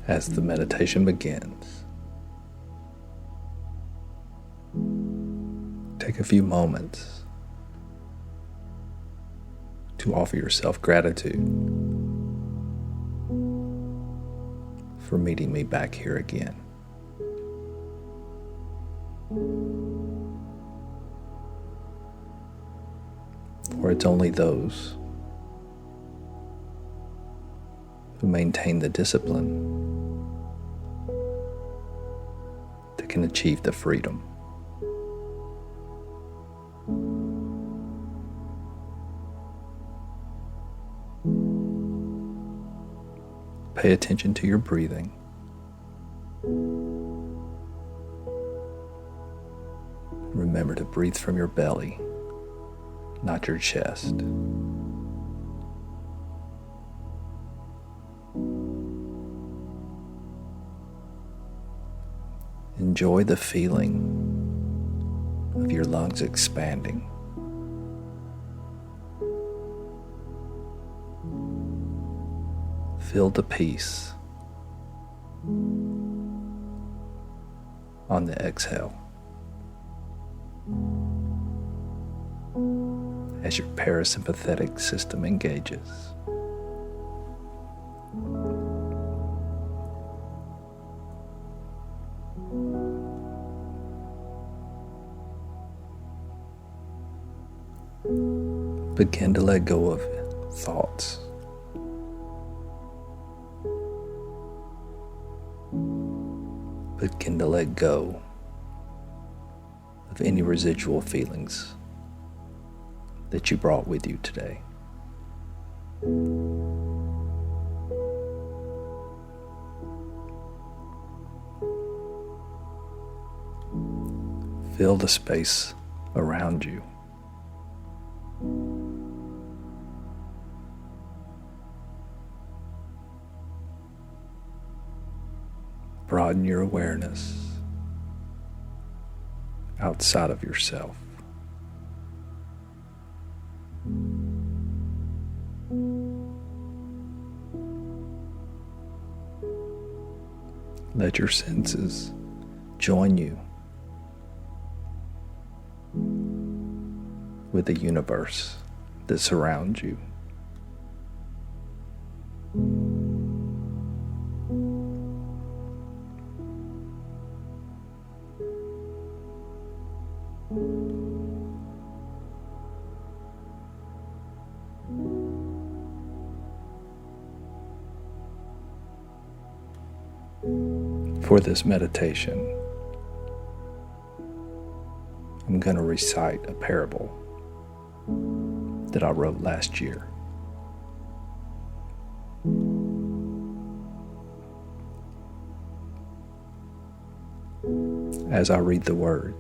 As the meditation begins, take a few moments to offer yourself gratitude for meeting me back here again. For it's only those who maintain the discipline that can achieve the freedom. Pay attention to your breathing. Remember to breathe from your belly, not your chest. Enjoy the feeling of your lungs expanding. Feel the peace on the exhale as your parasympathetic system engages. Begin to let go of thoughts. Begin to let go of any residual feelings that you brought with you today. Feel the space around you. Broaden your awareness outside of yourself. Let your senses join you with the universe that surrounds you. For this meditation, I'm going to recite a parable that I wrote last year. As I read the words,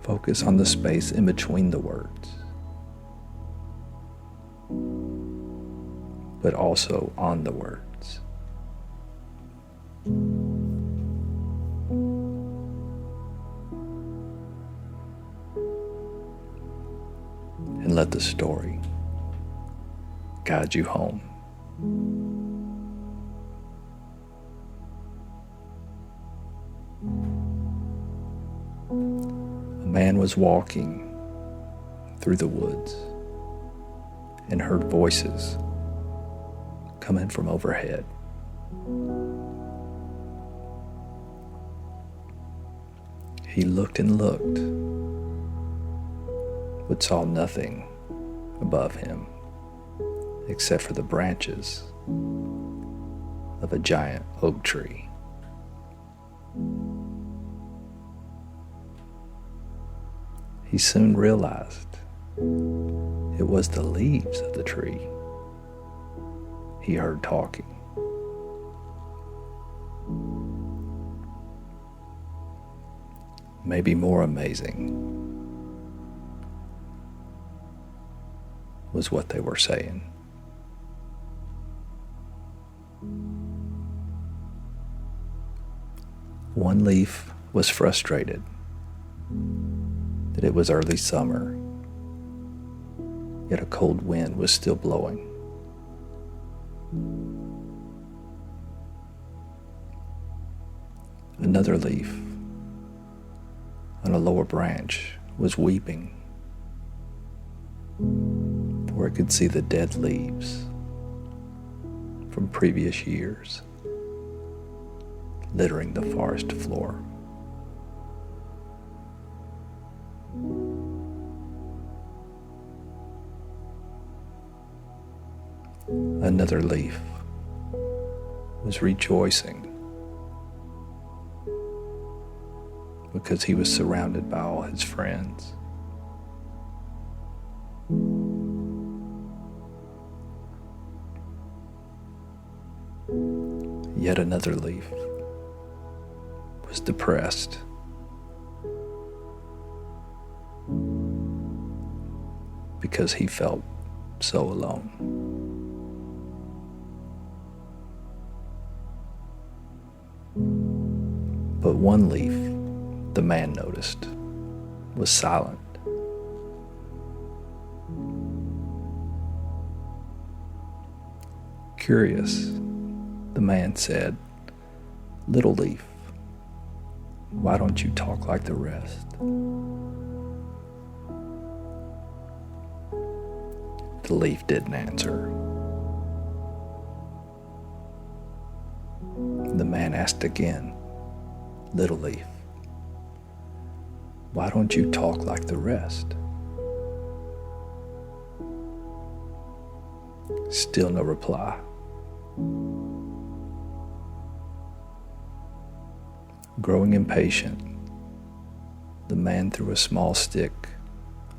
focus on the space in between the words, but also on the words. And let the story guide you home. A man was walking through the woods and heard voices coming from overhead. He looked and looked, but saw nothing above him except for the branches of a giant oak tree. He soon realized it was the leaves of the tree he heard talking. Maybe more amazing was what they were saying. One leaf was frustrated that it was early summer yet a cold wind was still blowing. Another leaf on a lower branch was weeping, for it could see the dead leaves from previous years littering the forest floor. Another leaf was rejoicing because he was surrounded by all his friends. Yet another leaf was depressed because he felt so alone. But one leaf, the man noticed, was silent. Curious, the man said, "Little leaf, why don't you talk like the rest?" The leaf didn't answer. The man asked again, "Little leaf, why don't you talk like the rest?" Still no reply. Growing impatient, the man threw a small stick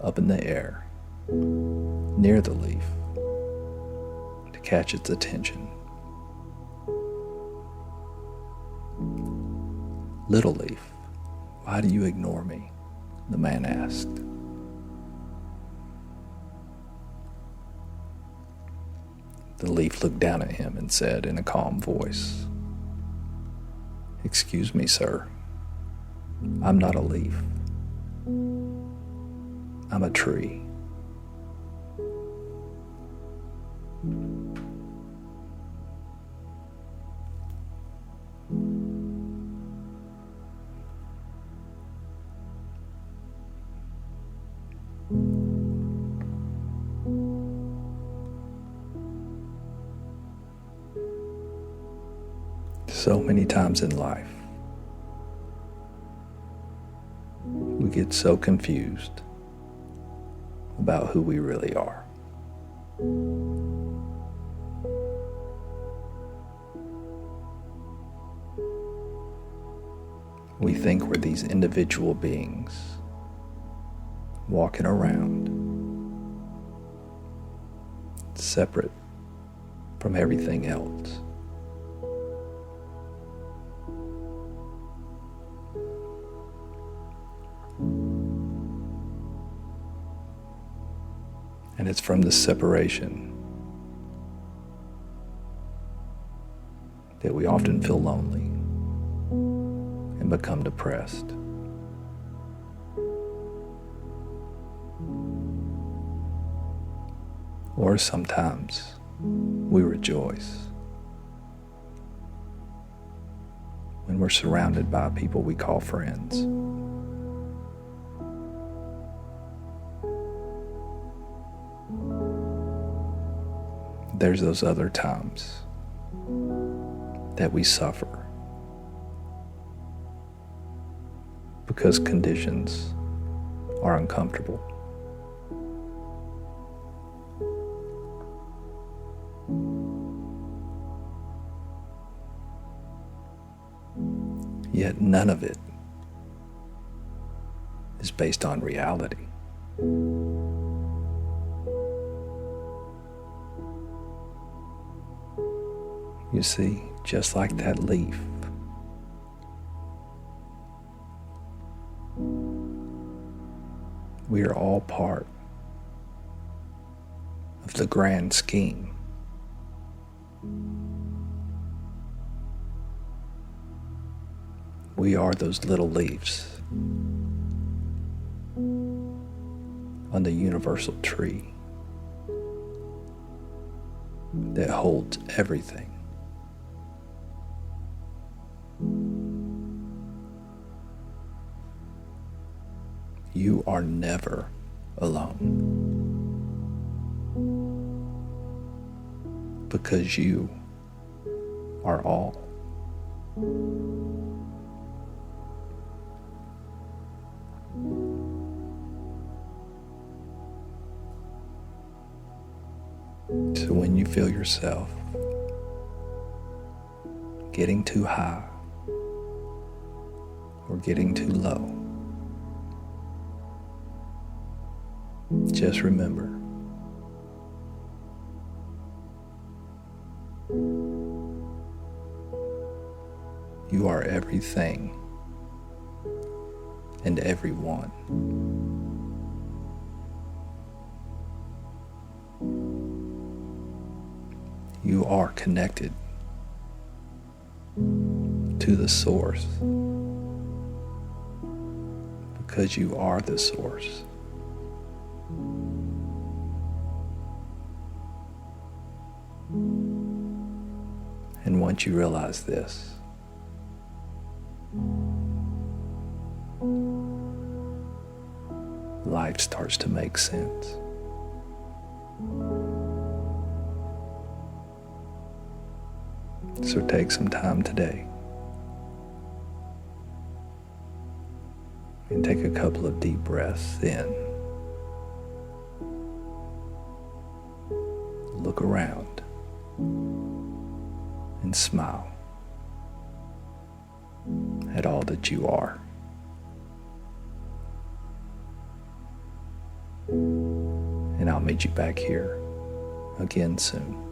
up in the air near the leaf to catch its attention. "Little leaf, why do you ignore me?" the man asked. The leaf looked down at him and said in a calm voice, "Excuse me, sir. I'm not a leaf. I'm a tree." So many times in life, we get so confused about who we really are. We think we're these individual beings walking around, separate from everything else. And it's from this separation that we often feel lonely and become depressed. Or sometimes we rejoice when we're surrounded by people we call friends. There's those other times that we suffer because conditions are uncomfortable. Yet none of it is based on reality. You see, just like that leaf, we are all part of the grand scheme. We are those little leaves on the universal tree. that holds everything. You are never alone because you are all. So when you feel yourself getting too high or getting too low, just remember, you are everything and everyone. You are connected to the source because you are the source. And once you realize this, life starts to make sense. So take some time today and take a couple of deep breaths in. Look around and smile at all that you are. And I'll meet you back here again soon.